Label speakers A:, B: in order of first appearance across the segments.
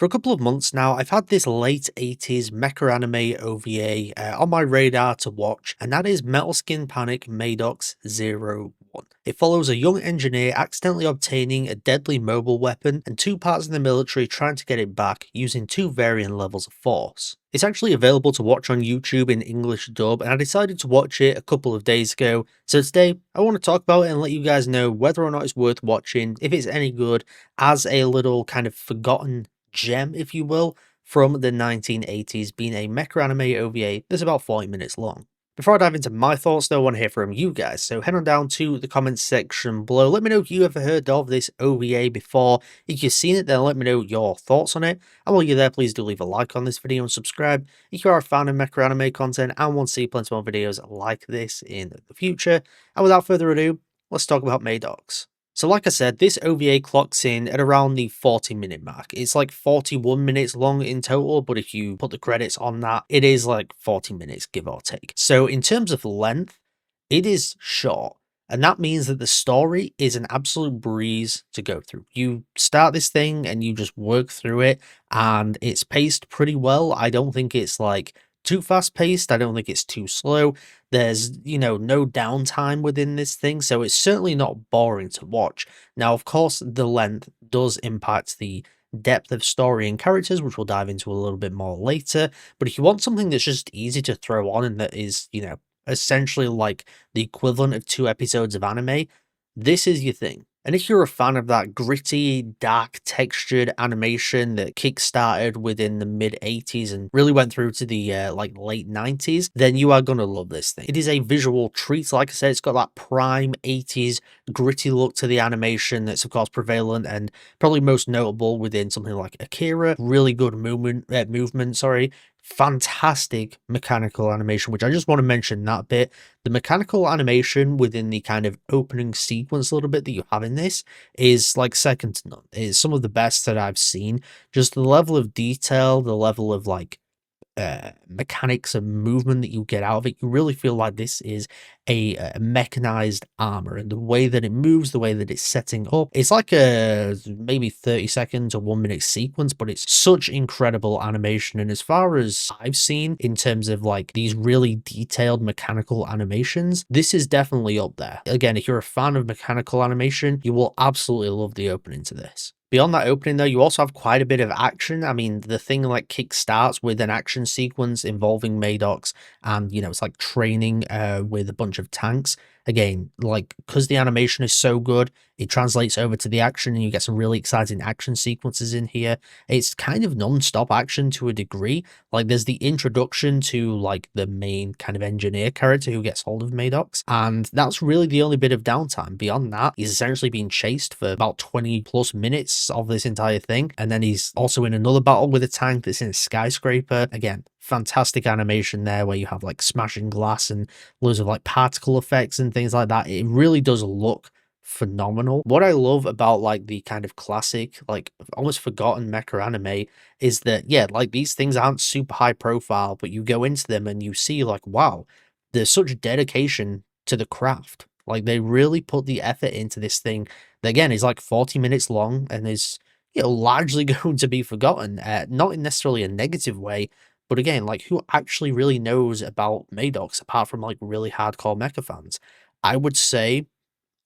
A: For a couple of months now, I've had this late 80s mecha anime OVA on my radar to watch, and that is Metal Skin Panic MADOX-01. It follows a young engineer accidentally obtaining a deadly mobile weapon and two parts of the military trying to get it back using two varying levels of force. It's actually available to watch on YouTube in English dub, and I decided to watch it a couple of days ago. So today, I want to talk about it and let you guys know whether or not it's worth watching, if it's any good, as a little kind of forgotten gem, if you will, from the 1980s, being a mecha anime OVA that's about 40 minutes long. Before I dive into my thoughts though, I want to hear from you guys, so head on down to the comments section below. Let me know if you ever heard of this OVA before. If you've seen it, then let me know your thoughts on it. And while you're there, please do leave a like on this video and subscribe if you are a fan of mecha anime content and want to see plenty more videos like this in the future. And without further ado, let's talk about Maddox. So like I said, this OVA clocks in at around the 40-minute mark. It's like 41 minutes long in total, but if you put the credits on that, it is like 40 minutes, give or take. So in terms of length, it is short. And that means that the story is an absolute breeze to go through. You start this thing and you just work through it, and it's paced pretty well. I don't think it's like too fast paced. I don't think it's too slow. There's, no downtime within this thing, so it's certainly not boring to watch. Now, of course, the length does impact the depth of story and characters, which we'll dive into a little bit more later. But if you want something that's just easy to throw on and that is, essentially like the equivalent of 2 episodes of anime, this is your thing. And if you're a fan of that gritty, dark textured animation that kickstarted within the mid 80s and really went through to the late 90s, then you are going to love this thing. It is a visual treat. Like I said, it's got that prime 80s gritty look to the animation that's of course prevalent and probably most notable within something like Akira. Really good movement, fantastic mechanical animation, which I just want to mention that bit. The mechanical animation within the kind of opening sequence a little bit that you have in this is like second to none. It's some of the best that I've seen. Just the level of detail, the level of mechanics and movement that you get out of it, you really feel like this is a mechanized armor, and the way that it moves, the way that it's setting up, it's like a maybe 30-second to 1-minute sequence, but it's such incredible animation. And as far as I've seen in terms of like these really detailed mechanical animations, this is definitely up there. Again, if you're a fan of mechanical animation, you will absolutely love the opening to this. Beyond that opening though, you also have quite a bit of action. I mean, the thing like kick starts with an action sequence involving Maddox, and it's like training with a bunch of tanks. Again, like, because the animation is so good, it translates over to the action and you get some really exciting action sequences in here. It's kind of non-stop action to a degree. Like, there's the introduction to like the main kind of engineer character who gets hold of Maddox, and that's really the only bit of downtime. Beyond that, he's essentially being chased for about 20 plus minutes of this entire thing, and then he's also in another battle with a tank that's in a skyscraper. Again, fantastic animation there where you have like smashing glass and loads of like particle effects and things like that. It really does look phenomenal. What I love about like the kind of classic, like almost forgotten mecha anime is that, yeah, like these things aren't super high profile, but you go into them and you see like, wow, there's such dedication to the craft. Like, they really put the effort into this thing that, again, is like 40 minutes long and is, largely going to be forgotten, not in necessarily a negative way. But again, like, who actually really knows about Maddox apart from like really hardcore mecha fans? I would say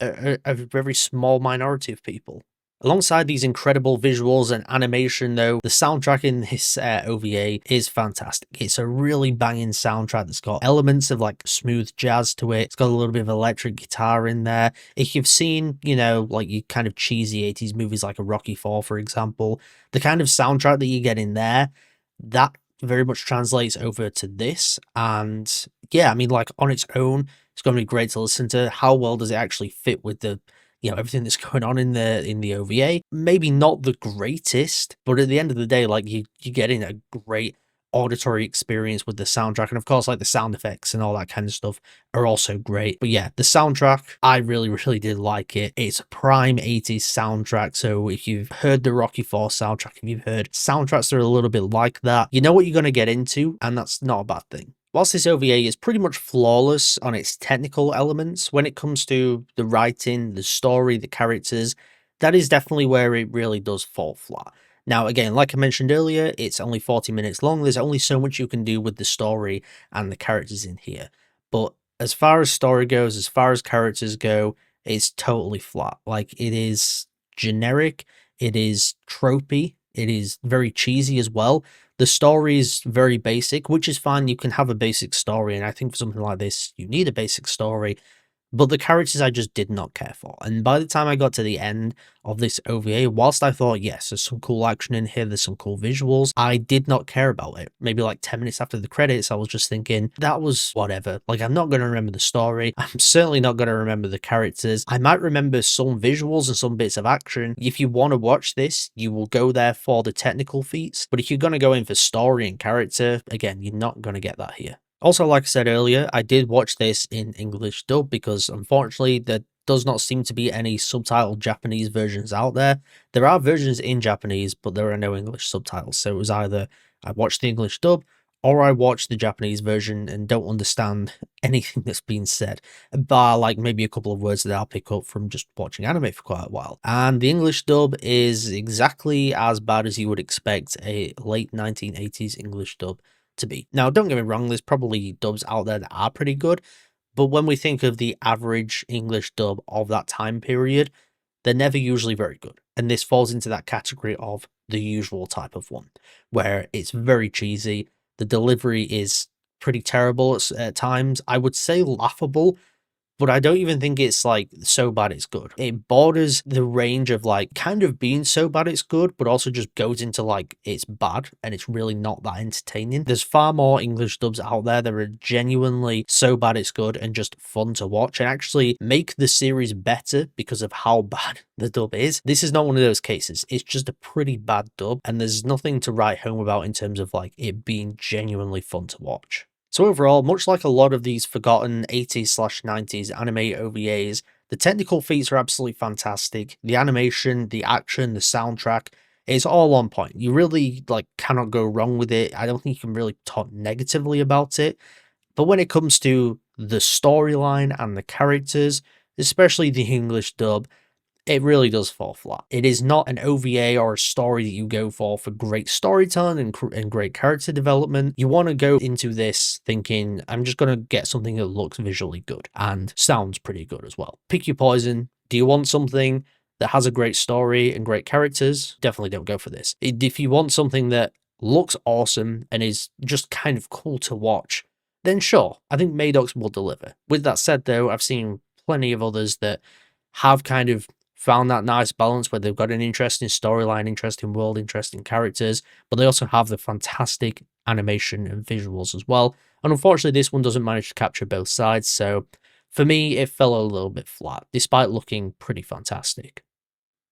A: a very small minority of people. Alongside these incredible visuals and animation though, the soundtrack in this OVA is fantastic. It's a really banging soundtrack that's got elements of like smooth jazz to it. It's got a little bit of electric guitar in there. If you've seen, like your kind of cheesy 80s movies like a Rocky IV, for example, the kind of soundtrack that you get in there, that very much translates over to this. And yeah, I mean, like, on its own, it's going to be great to listen to. How well does it actually fit with the everything that's going on in the OVA? Maybe not the greatest, but at the end of the day, like, you're getting a great auditory experience with the soundtrack, and of course, like, the sound effects and all that kind of stuff are also great. But yeah, the soundtrack, I really did like it. It's a prime 80s soundtrack, so if you've heard the Rocky IV soundtrack, if you've heard soundtracks that are a little bit like that, you know what you're going to get into, and that's not a bad thing. Whilst this OVA is pretty much flawless on its technical elements, when it comes to the writing, the story, the characters, that is definitely where it really does fall flat. Now, again, like I mentioned earlier, it's only 40 minutes long. There's only so much you can do with the story and the characters in here. But as far as story goes, as far as characters go, it's totally flat. Like, it is generic, it is tropey, it is very cheesy as well. The story is very basic, which is fine. You can have a basic story, and I think for something like this, you need a basic story. But the characters I just did not care for. And by the time I got to the end of this OVA, whilst I thought, yes, there's some cool action in here, there's some cool visuals, I did not care about it. Maybe like 10 minutes after the credits, I was just thinking, that was whatever. Like, I'm not going to remember the story. I'm certainly not going to remember the characters. I might remember some visuals and some bits of action. If you want to watch this, you will go there for the technical feats. But if you're going to go in for story and character, again, you're not going to get that here. Also, like I said earlier, I did watch this in English dub because unfortunately there does not seem to be any subtitled Japanese versions out there. There are versions in Japanese, but there are no English subtitles. So it was either I watched the English dub or I watched the Japanese version and don't understand anything that's being said, bar like maybe a couple of words that I'll pick up from just watching anime for quite a while. And the English dub is exactly as bad as you would expect a late 1980s English dub to be. Now, don't get me wrong, there's probably dubs out there that are pretty good, but when we think of the average English dub of that time period, they're never usually very good. And this falls into that category of the usual type of one, where it's very cheesy, the delivery is pretty terrible at times, I would say laughable, but I don't even think it's like so bad it's good. It borders the range of like kind of being so bad it's good, but also just goes into like it's bad and it's really not that entertaining. There's far more English dubs out there that are genuinely so bad it's good and just fun to watch and actually make the series better because of how bad the dub is. This is not one of those cases. It's just a pretty bad dub and there's nothing to write home about in terms of like it being genuinely fun to watch. So overall, much like a lot of these forgotten 80s/90s anime OVAs, the technical feats are absolutely fantastic. The animation, the action, the soundtrack, it's all on point. You really like cannot go wrong with it. I don't think you can really talk negatively about it. But when it comes to the storyline and the characters, especially the English dub, it really does fall flat. It is not an OVA or a story that you go for great storytelling and great character development. You want to go into this thinking, I'm just going to get something that looks visually good and sounds pretty good as well. Pick your poison. Do you want something that has a great story and great characters? Definitely don't go for this. If you want something that looks awesome and is just kind of cool to watch, then sure, I think Maddox will deliver. With that said though, I've seen plenty of others that have kind of found that nice balance where they've got an interesting storyline, interesting world, interesting characters, but they also have the fantastic animation and visuals as well. And unfortunately, this one doesn't manage to capture both sides, so for me, it fell a little bit flat, despite looking pretty fantastic.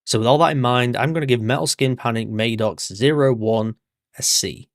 A: So with all that in mind, I'm going to give Metal Skin Panic MADOX-01 a C.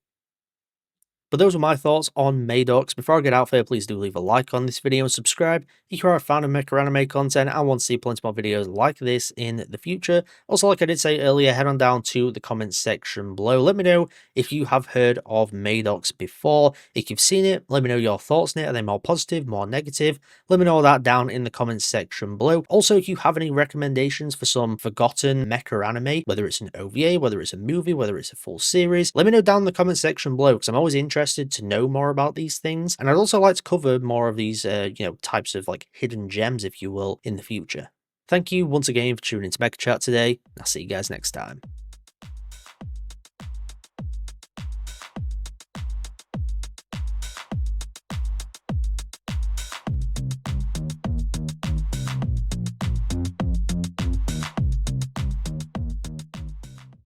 A: But those were my thoughts on Maddox. Before I get out there, please do leave a like on this video and subscribe if you are a fan of mecha anime content and want to see plenty more videos like this in the future. Also, like I did say earlier, head on down to the comments section below. Let me know if you have heard of Maddox before. If you've seen it, let me know your thoughts on it. Are they more positive, more negative? Let me know all that down in the comments section below. Also, if you have any recommendations for some forgotten mecha anime, whether it's an OVA, whether it's a movie, whether it's a full series, let me know down in the comments section below because I'm always interested to know more about these things, and I'd also like to cover more of these types of like hidden gems, if you will, in the future. Thank you once again for tuning into Mecha Chat today. I'll see you guys next time.